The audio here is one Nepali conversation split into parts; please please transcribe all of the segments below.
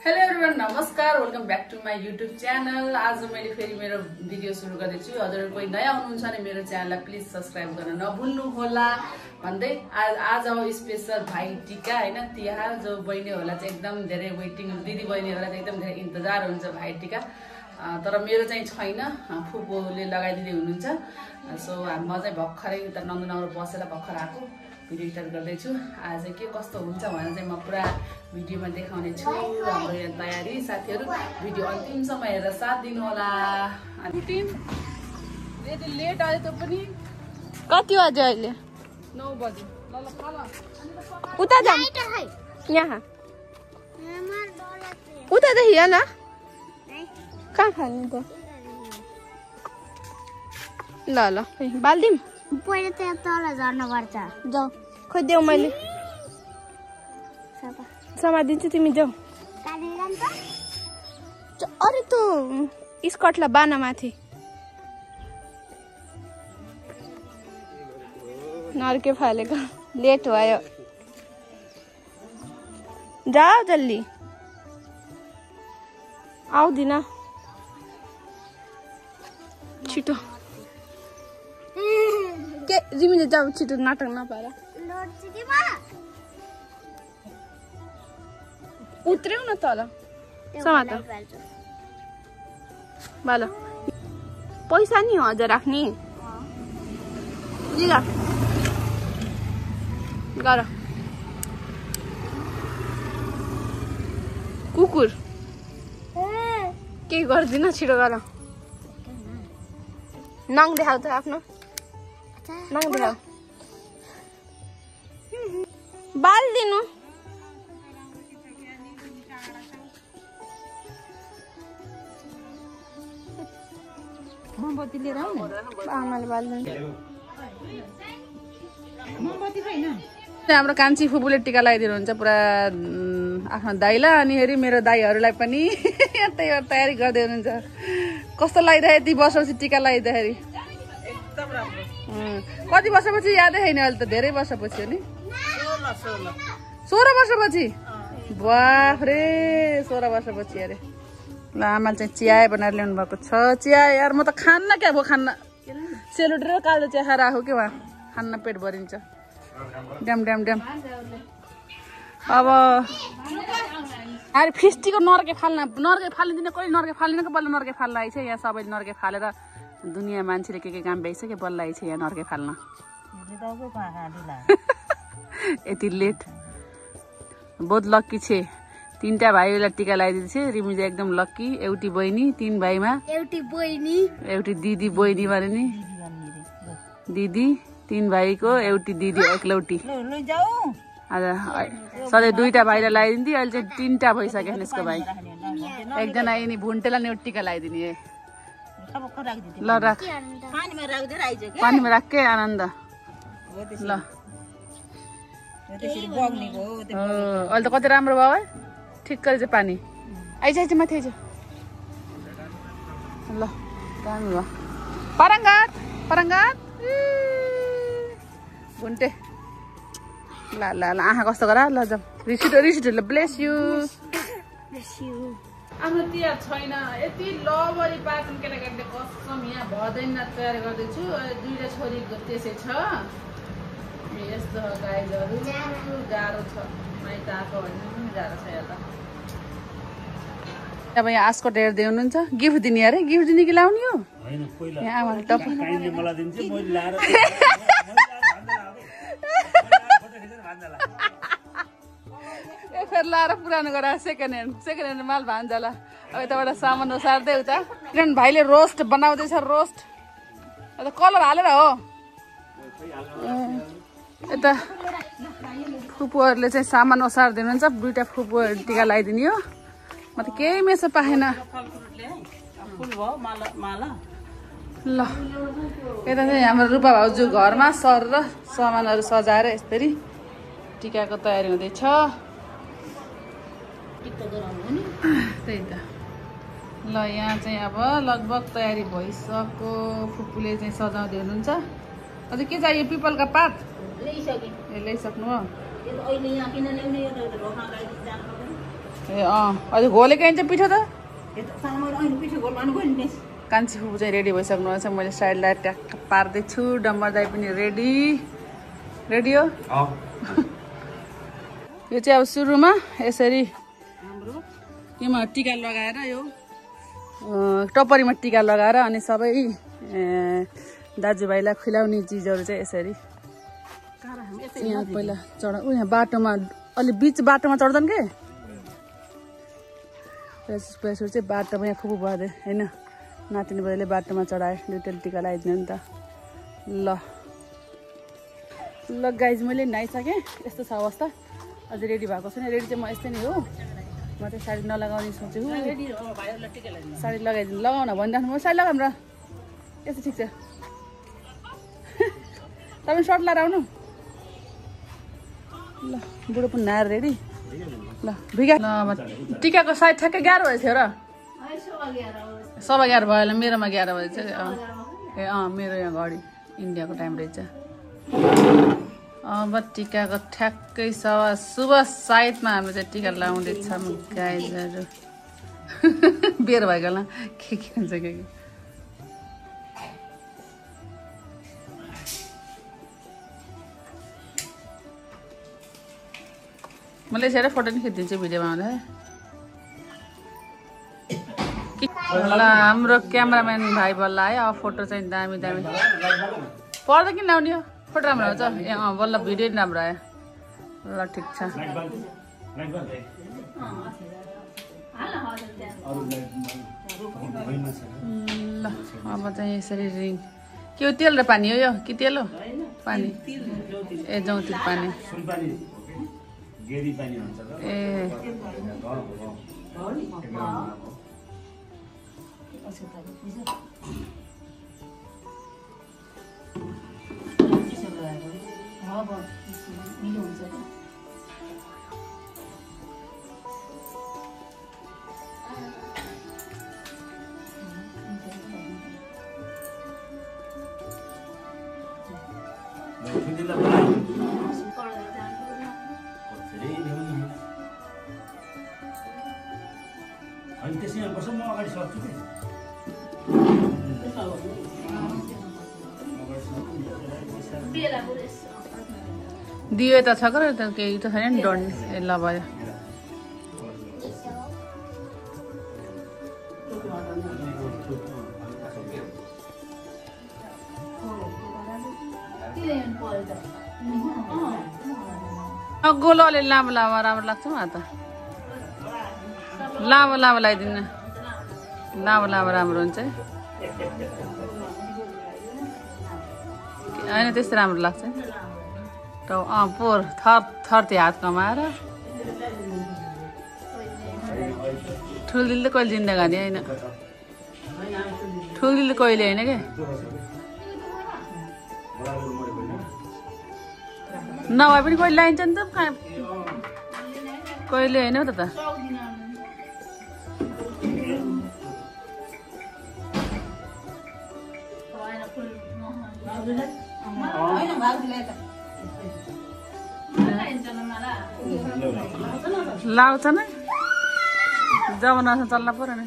हेलो एभ्रिवान, नमस्कार, welcome back to my YouTube channel. आज मैले फेरि मेरो भिडियो सुरु गर्दैछु। हजुरहरु कोही नयाँ हुनुहुन्छ भने मेरो च्यानललाई प्लिज सब्स्क्राइब गर्न नभुल्नु होला भन्दै आज अब स्पेशल भाइ टिका हैन, तिहार जो बहिनीहरुलाई चाहिँ एकदम धेरै वेटिङ, दिदी बहिनीहरुलाई चाहिँ एकदम धेरै इन्तजार हुन्छ भाइ टिका। तर मेरो चाहिँ छैन, फुपूले लगाइदिँदै हुनुहुन्छ। सो म चाहिँ भर्खरै उता नन्दनगर बसेर भर्खर आएको भिडियो स्टार्ट गर्दैछु। आज के कस्तो हुन्छ भनेर चाहिँ म पुरा भिडियोमा देखाउने छु। हाम्रो यहाँ तयारी साथीहरु, भिडियो अन्तिमसम्म हेरेर साथ दिनु होला। रुटिन यति लेट आयो त पनि। कति बजे अहिले? 9 बजे। ल ल खाला उता जाम यहाँ उता त हिया न कहाँ खाने त? ल ल बाल्दिम पहिले त तल झर्न पर्छ। जाऊ खोइ देऊ, मैले समादिन्छु, तिमी देऊ। अरे तँ स्कर्टलाई बाना माथि नर्के फालेको, लेट भयो। जाऊ जल्दी, आउँदिन छिटो। के रिमिले जाऊ छिटो, नाटक नपार। उत्रौ न तल समात बाल। पैसा नि हजुर राख्ने बुझिला गर। कुकुर केही गर्दिन, छिटो गर। नङ देखाउ त आफ्नो, नङ देखाउ। बाल दिनु मोमबत्ती लिएर आउनु। आमाले बाल दिनु। मोमबत्ती छैन। हाम्रो कान्छी फुपूले टिका लगाइदिनुहुन्छ पुरा आफ्नो दाइलाई, अनि हेरि मेरो दाइहरूलाई पनि यतै तयारी गर्दै हुनुहुन्छ। कस्तो लागिरहेको यति वर्षपछि टिका लगाइदिँदाखेरि? एकदम राम्रो। कति वर्षपछि यादै छैन, अहिले त धेरै वर्षपछि हो नि। 16 वर्षपछि? बाफ रे, 16 वर्षपछि अरे। ल आमाले चाहिँ चिया बनाएर ल्याउनु भएको छ। चिया यार म त खान्न, क्या अब खान्न। सेलरोटी र कालो चिया खाएर आएको के वा, खान्न पेट भरिन्छ। ड्याम ड्याम ड्याम। अब अरे फिस्टीको नर्के फाल्न, नर्के फालिदिने, कहिले नर्के फालिदिन कि बल्ल नर्के फाल्न आइछ। यहाँ सबैले नर्के फालेर दुनियाँ मान्छेले के काम भइसक्यो, बल्ल आइछ यहाँ नर्के फाल्न। यति लेट, बहुत लक्की छे। 3टा भाइलाई टिका लगाइदिन्छ। रिमी चाहिँ एकदम लक्की, एउटी बहिनी, 3 भाइमा एउटी बहिनी, एउटी दिदी बहिनी भने नि, दिदी 3 भाइको एउटी दिदी एकलौटी। सधैँ 2टा भाइलाई लगाइदिन्थ्यो, अहिले चाहिँ 3टा भइसक्यो यसको भाइ। एकजना यिनी भुन्टेलाई नि टिका लगाइदिने। ल राख, पानीमा राख के आनन्द। ल अहिले त कति राम्रो भयो है, ठिक गरी चाहिँ पानी आइज आइज माथि आइज। ल दामी भयो। परङ्गात परङ्गात भुन्टे। ल ल ल आँखा कस्तो गर। ल जाऊ रिसिटो रिसिटो। ल ब्लेस यु। आफ्नो तिहार छैन, यति लबरी पार्छन् केटाकेटीले, कसम यहाँ भदैन तयार गर्दैछु। 2टा छोरी त्यसै छ। यस्तो गाइजहरू गाह्रो छ, माइत आएको भने पनि गाह्रो छ। यहाँ अब यहाँ आस्कोट हेर्दै हुनुहुन्छ। गिफ्ट दिने अरे, गिफ्ट दिने कि लाउने हो? यहाँ आमाले टप फेरि लाएर पुरानो गराएर सेकेन्ड ह्यान्ड माल भान्जाला। अब यताबाट सामान ओसार्दै उता किनभने भाइले रोस्ट बनाउँदैछ। रोस्ट अन्त कलर हालेर हो। यता फुपूहरूले चाहिँ सामान ओसार्दै हुनुहुन्छ। 2टा फुपूहरू टिका लगाइदिने हो। म त केही मेसो पाएन। ल यता चाहिँ हाम्रो रूपा भाउजू घरमा सर र सामानहरू सजाएर यसरी टिकाको तयारी हुँदैछ। त्यही त। ल यहाँ चाहिँ अब लगभग तयारी भइसक्यो। फुपूले चाहिँ सजाउँदै हुनुहुन्छ। अझ के चाहियो? पिपलका पात ल्याइसक्नु हो? ए अहिले घोलेको आइन्छ पिठो त कान्छी फुपू चाहिँ रेडी भइसक्नु छ मैले साइडलाई ट्याक्क पार्दैछु डम्बर दाई पनि रेडी रेडी हो यो चाहिँ अब सुरुमा यसरी योमा टिका लगाएर यो टपरीमा टिका लगाएर अनि सबै दाजुभाइलाई खुलाउने चिजहरू चाहिँ यसरी यहाँ पहिला चढा यहाँ बाटोमा अलि बिच बाटोमा चढ्छन् के पैसहरू चाहिँ बाटोमा यहाँ फुपू भए होइन नातिनी बजाले बाटोमा चढाएँ दुईवटा टिका लगाइदिनु नि त ल गाइज मैले नुहाइसकेँ यस्तो छ अवस्था अझै रेडी भएको छैन रेडी चाहिँ म यस्तै नै हो म चाहिँ साडी नलगाउने सोचेको साडी लगाइदिनु लगाउन भनिराख्नु म साडी लगाऊँ र यस्तो ठिक छ तपाईँ सर्ट लगाएर आउनु ल बुढो पनि नआएर रेडी ल भिगा ल टिकाको साइड ठ्याक्कै 11 बजे थियो र 11:15 भयो होला मेरोमा 11 बजे चाहिँ ए मेरो यहाँ घडी इन्डियाको टाइम रहेछ अब टिकाको ठ्याक्कै शुभ साइडमा हामी चाहिँ टिका लगाउँदैछौँ गाइजहरू बेर भएको होला के हुन्छ के मैले यसरी फोटो नि खिचिदिन्छु भिडियोमा आउँदा ल हाम्रो क्यामेराम्यान भाइ बल्ल आयो अब फोटो चाहिँ दामी दामी पर्दा किन लाउने हो फोटो राम्रो आउँछ ए बल्ल भिडियो नि राम्रो आयो ल ठिक छ ल अब चाहिँ यसरी रिङ के हो तेल र पानी हो यो कि तेल हो पानी ए जौतिर पानी ए दियो त छ र त केही त छैन नि डढ्ने ए ल भयो गोलो अलि लामो लामो राम्रो लाग्छ मलाई त लामो लामो लगाइदिनु लामो लामो राम्रो हुन्छ होइन त्यस्तो राम्रो लाग्छ पोहोर थर थर त्यो हात कमाएर ठुल्दिले कहिले जिन्दगानी होइन ठुल्दिले कहिले होइन क्या नभए पनि कहिले लाइन्छ नि त कहिले होइन त लाउँछ नि जमानामा चल्न पर्यो नि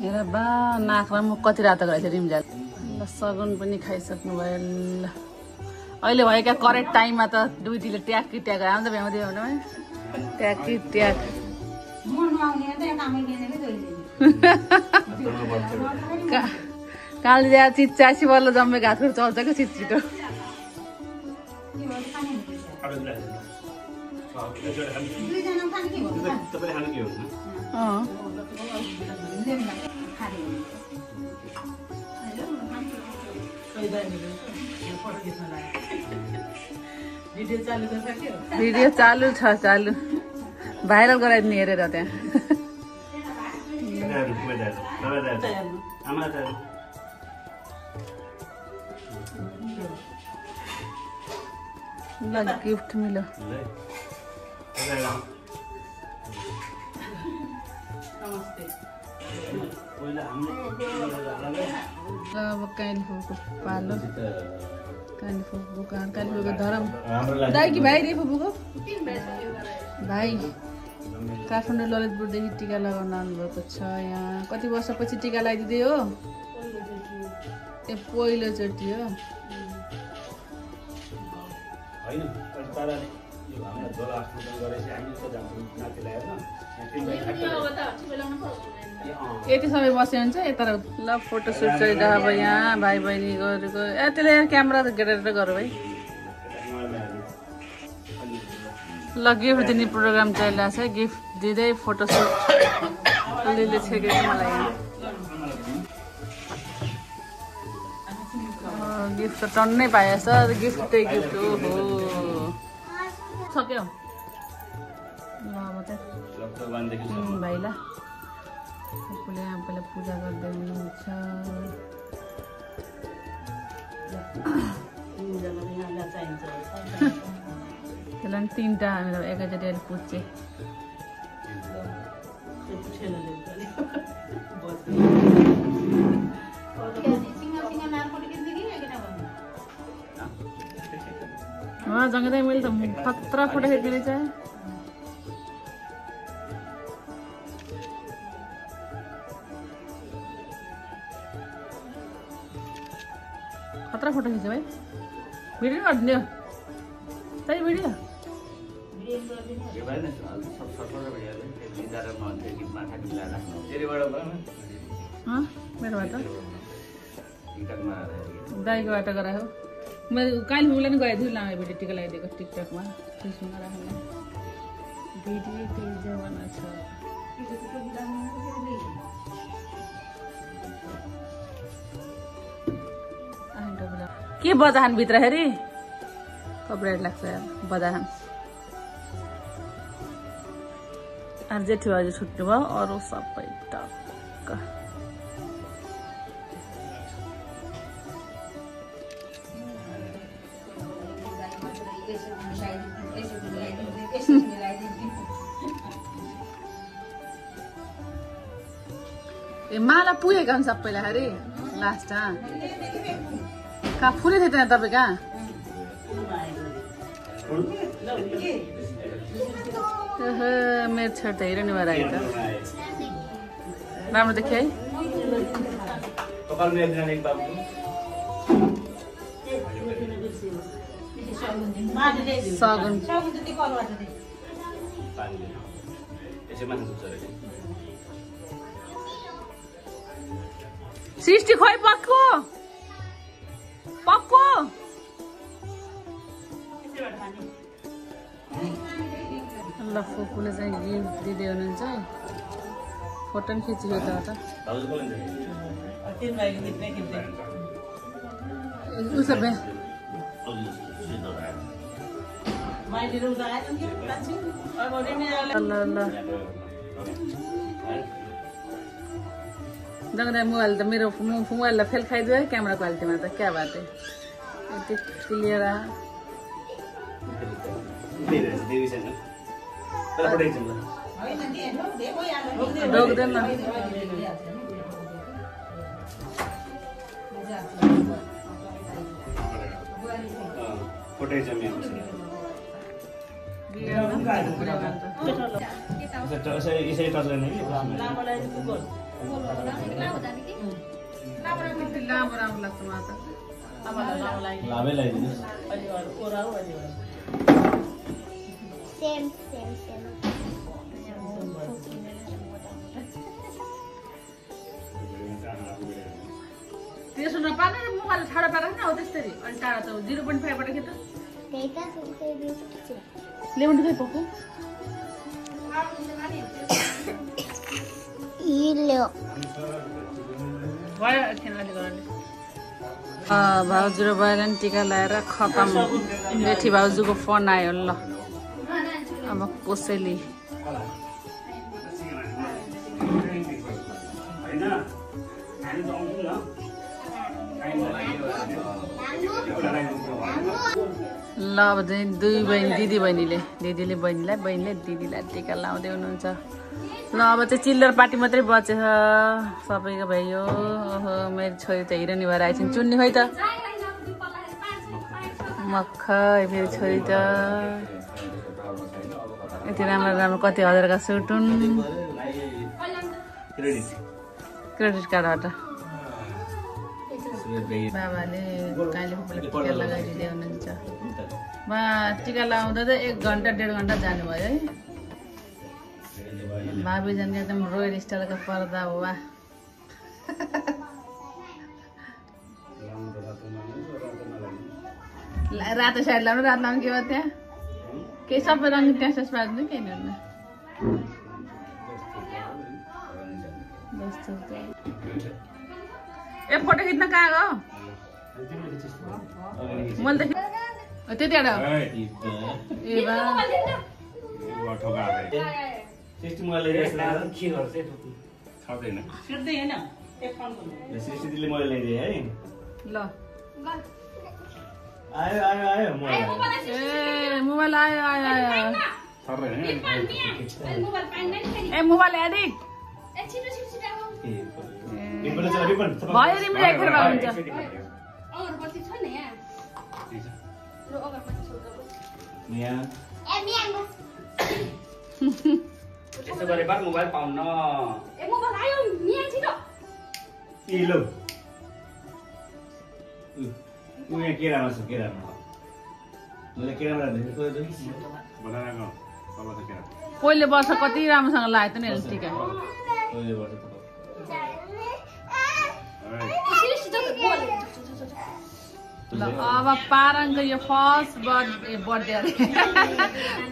हेर बा नाकमा म कति रातो गरेको थिएँ रिम्जाल ल सगुन पनि खाइसक्नु भयो ल अहिले भयो क्या करेक्ट टाइममा त दुईटीले ट्याकी ट्याक आउँदै भ्याउँदै भनौँ है ट्याकी ट्याक काली जा चिच्चासी बल्ल जम्मेको हातहरू चल्छ क्या छिटो छिटो भिडियो चालु छ चालु भाइरल गराइदिने हेरेर त्यहाँ ल गिफ्ट मिल्यो अब कालीफुको पालो कालीफुको कालीफुको धरम दाइ कि भाइ रे फुपूको भाइ काठमाडौँ ललितपुरदेखि टिका लगाउन आउनुभएको छ। यहाँ कति वर्षपछि टिका लगाइदिँदै हो? ए पहिलोचोटि हो। यति सबै बस्यो भने चाहिँ यता ल फोटोसुट चलिरहेको अब यहाँ भाइ बहिनी गरेको त्यसले क्यामेरा गेटेर गरौँ है। ल गिफ्ट दिने प्रोग्राम चलिरहेको छ। गिफ्ट दिँदै फोटोसुट अलिअलि छेकेको मलाई गिफ्ट त टन्नै पाएछ। गिफ्टै गिफ्ट हो सक्यो ल अब त भाइ ल फुपूले आफूलाई पूजा गर्दै हुनुहुन्छ। त्यसलाई पनि 3टा मेरो एकैचोटि अहिले पुज्छे। जङ्गदै मैले त खतरा फोटो खिच्ने रहेछ। खतरा फोटो खिच्यो भाइ। भिडियो गरिदिने हो त्यही भिडियो मेरो बाटो दाइको बाटो गरायो। मैले कालीफुङलाई नि गएको थिएँ लामे भिडियो टिका लगाइदिएको टिकटकमा फेसबुकमा राख्नु भिडियो केही जमाना छ। के बजाहान भित्र हेरी कपरेट लाग्छ यार बजाहान। अनि जेठी बाजु छुट्नु भयो अरू सबै टक्क। ए माला पुगेका हुन् सबैलाई अरे लास्ट कहाँ फुले थियो त्यहाँ तपाईँ कहाँ? मेरो छेड त हेर नि भएर आयो त राम्रो देख्यो है। सगुन सृष्टि खोइ पक्को पक्को ल फुपूले चाहिँ गिफ्ट दिँदै हुनुहुन्छ। फोटो पनि खिच्यो त उसो भए जगदा मोबाइल त मेरो मोबाइललाई फेल खाइदियो है क्यामेरा क्वालिटीमा त क्या बात है यति क्लियर रोक्दैन त्यसो नपार्ने मोबाइल ठाडो पारेर नि हो त्यसरी अनि टाढा त 0.5 बाट के त त्यही त लेमन खै पक्को इलो भयो खेल्नले गर्ने भाउजू र बहिनी टिका लगाएर खतम। जेठी भाउजूको फोन आयो ल अब कसैले ल अब चाहिँ दुई बहिनी दिदीले बहिनीले दिदीलाई टिका लाउँदै हुनुहुन्छ। ल अब चाहिँ चिल्लर पार्टी मात्रै बचेछ सबैको भयो। ओहो मेरो छोरी त हिरोनी भएर आइछन्। चुन्नी खै त मखै फेरि छोरी त यति राम्रो कति हजारका सुट हुन्। क्रेडिट कार्डबाट बाबाले काइले फुपूलाई टिका लगाइदिँदै हुनुहुन्छ। बा टिका लगाउँदा त 1 घन्टा 1.5 घन्टा जानुभयो है। भाभी झन् एकदम रोयल स्टाइलको पर्दा हो। वा रातो साइड लाउनु रातो लाउनु के भयो त्यहाँ केही सबै रङ ट्यास पार्नु केही नि हुन्न। ए फोटो खिच्न कहाँ गयो मैले त त्यति एउटा ए बा ल मोबाइल आयो ए मोबाइल एडिक्ट भयो रिम राखेर हुन्छ। यसो गरे बार मोबाइल पाउन ए मोबाइल आयो मिया छिटो ए लो उयो केरामा छ केरामा मैले केरामा देखेको त बनाएको तल त केरा पहिले वर्ष कति राम्रोसँग लाग्यो त नि टिका पहिले वर्ष त ल अब पारङको यो फर्स्ट बर्थडे अरे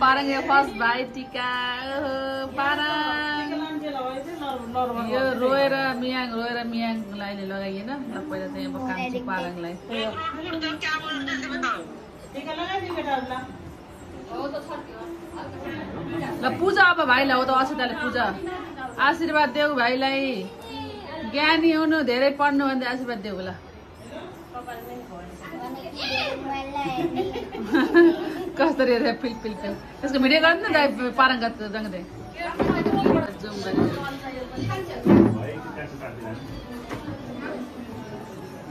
पारङ यो फर्स्ट भाइ टिका पारङ यो रोएर मियाङलाई लगाइएन। ल पहिला चाहिँ अब काम छ पारङलाई। ल पूजा अब भाइलाई हो त असिताले पूजा आशीर्वाद देऊ भाइलाई ज्ञानी हुनु धेरै पढ्नु भन्दा आशीर्वाद देऊ। ल कसरी फिल त्यसको भिडियो गर्नु न पारङ्गत रङ्गदे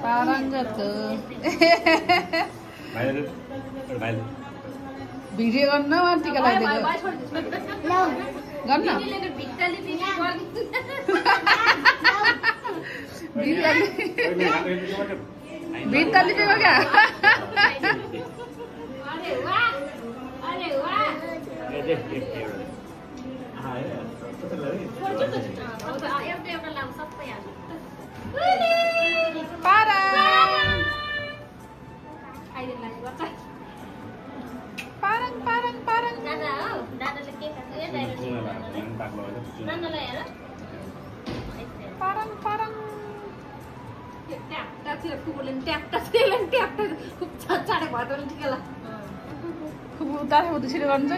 पारङ्गत भिडियो गर्नु टिका लगाइदिएको गर्नु भित्ता लिपेको क्या छिटो गर्नु छ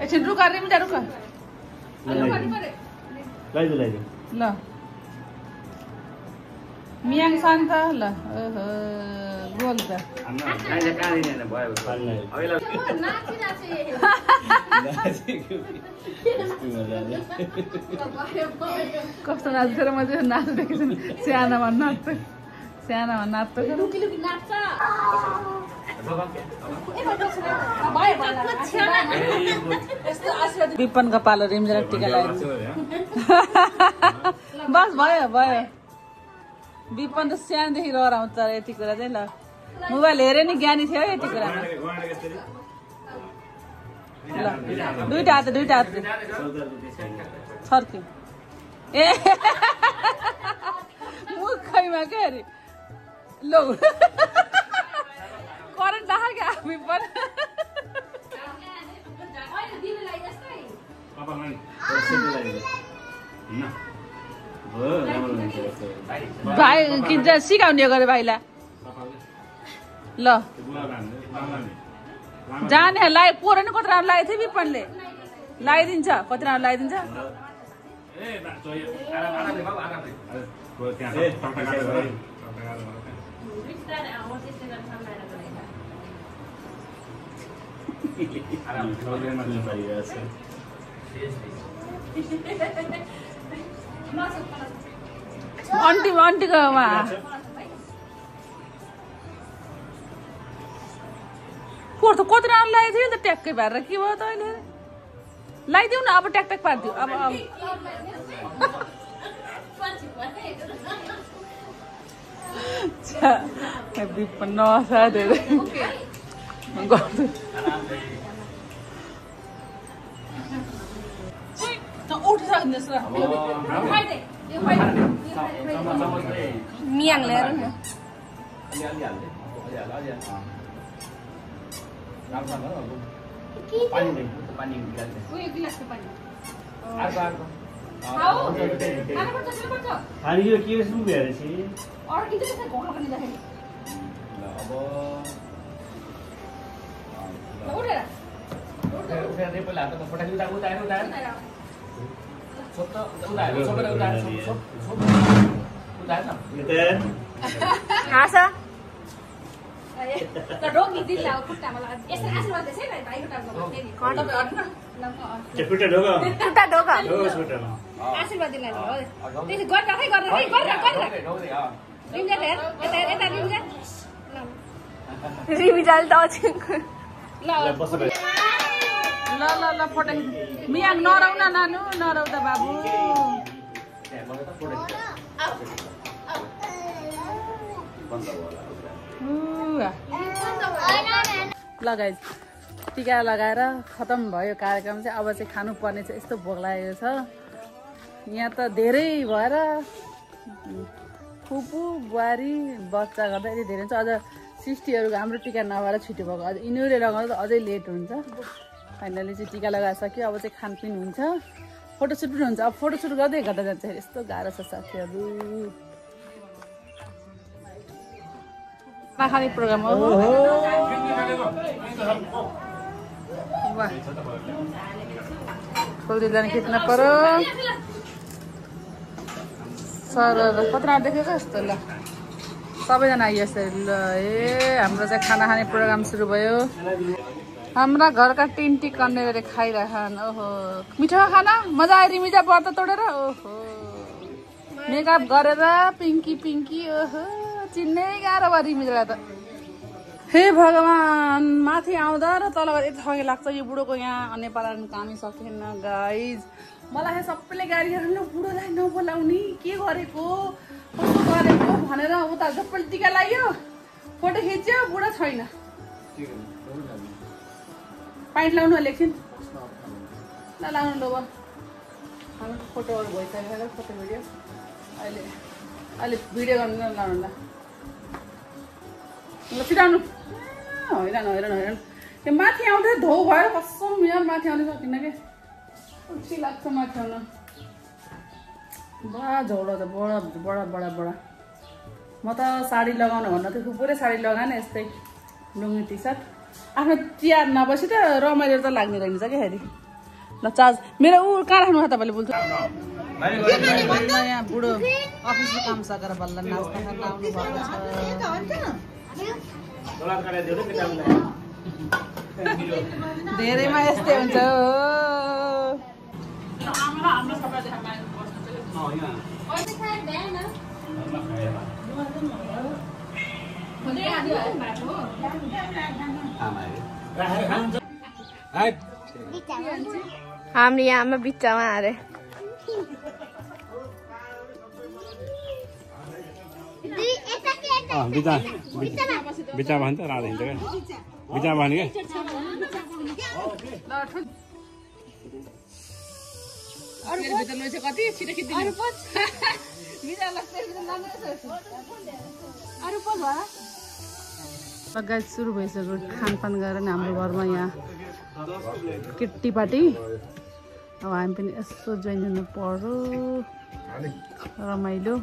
एकछिन रुख रुख ल मियाङ शान्त ल गोल त कस्तो नाच्छ र म चाहिँ नाच्दैछु सानामा नाच्छ विपनको पालो रिम्जेर टिका लगाइदिन्छ बस भयो विपन त सानोदेखि रहर आउँछ तर यति कुरा चाहिँ ल मोबाइल हेरे नि ज्ञानी थियो यति कुरामा ल दुईटा हात छर्क्यो ए मुखैमा क्या अरे लो करेन्ट लाग्यो क्या विपन भाइ किन्छ सिकाउने गरे भाइलाई ल जाने लाइ पोरो नि कति राम्रो लागेको थियो विपनले लगाइदिन्छ कति राम्रो लगाइदिन्छ आन्टीको पोहोर त कति राम्रो लागेको थियो नि त ट्याक्कै भएर के भयो त अहिले लगाइदेऊ न अब ट्याक पारिदिऊ अब नसा धेरै मियाङ ल्याएर न ल पठाइ मियाङ नराउ न नानु नराउ त बाबु लगाइ टिका लगाएर खतम भयो कार्यक्रम चाहिँ अब चाहिँ खानुपर्ने चाहिँ यस्तो भोक लागेको छ यहाँ त धेरै भएर फुपू बुहारी बच्चा गर्दा यति धेरै हुन्छ अझ सिस्टीहरू हाम्रो टिका नभएर छिटो भएको अझ यिनीहरूले लगाउँदा त अझै लेट हुन्छ फाइनली चाहिँ टिका लगाइसक्यो अब चाहिँ खानपिन हुन्छ फोटोसुट पनि हुन्छ अब फोटोसुट गर्दै गर्दा जान्छ यस्तो गाह्रो छ साथीहरू खाने प्रोग्राम हो खोल्दिँदैन खिच्न पर्यो सर कतिजना देखेको जस्तो ल सबैजना आइयो यसरी ल हाम्रो चाहिँ खाना खाने प्रोग्राम सुरु भयो हाम्रा घरका टिन्टी कन्नेले खाइरहन् ओहो मिठो खाना मजा आयो रिमिजा व्रत तोडेर ओहो मेकअप गरेर पिङ्की ओहो चिन्नै गाह्रो भयो रिमिजालाई त हे भगवान माथि आउँदा र तल यति थके लाग्छ यो बुढोको यहाँ नेपाल कामै सकेन गाइज मलाई यहाँ सबैले गाडी गरेर बुढोलाई नबोलाउने के गरेको कस्तो गरेको भनेर उता सबैले टिका लाग्यो फोटो खिच्यो बुढो छैन पाइन्ट लाउनु एकछिन ल लाउनु ल हाम्रो फोटोहरू भइसकेको फोटो भिडियो अहिले भिडियो गर्नु लाउनु ल ल छिराउनु हैरान त्यो माथि आउँदै धौ भएर कसम यहाँ माथि आउनु सकिनँ कि खुसी लाग्छ माथि आउन बडा झौडा छ बडा म त साडी लगाउनु भन्दा त पुरै साडी लगाएन यस्तै लुङ्गी टी सर्ट आफ्नो चिया नबसी त रमाइलो त लाग्ने रहेछ क्या फेरि ल चार्ज मेरो ऊ कहाँ राख्नु तपाईँले बोल्छु यहाँ बुढो अफिसको काम सकेर बल्ल नाच्दा खान आउनु भएको छ धेरैमा यस्तै हुन्छ हाम्रो यहाँमा बिचमा अरे बिचा भन्छ राधा हिँड्छ क्या बिचा भन्यो क्या कति छिटो खिच्दिनु गाइस सुरु भइसक्यो खानपान गरेर नि हाम्रो घरमा यहाँ केटी पार्टी अब हामी पनि यसो जोइन हुनु पर्यो रमाइलो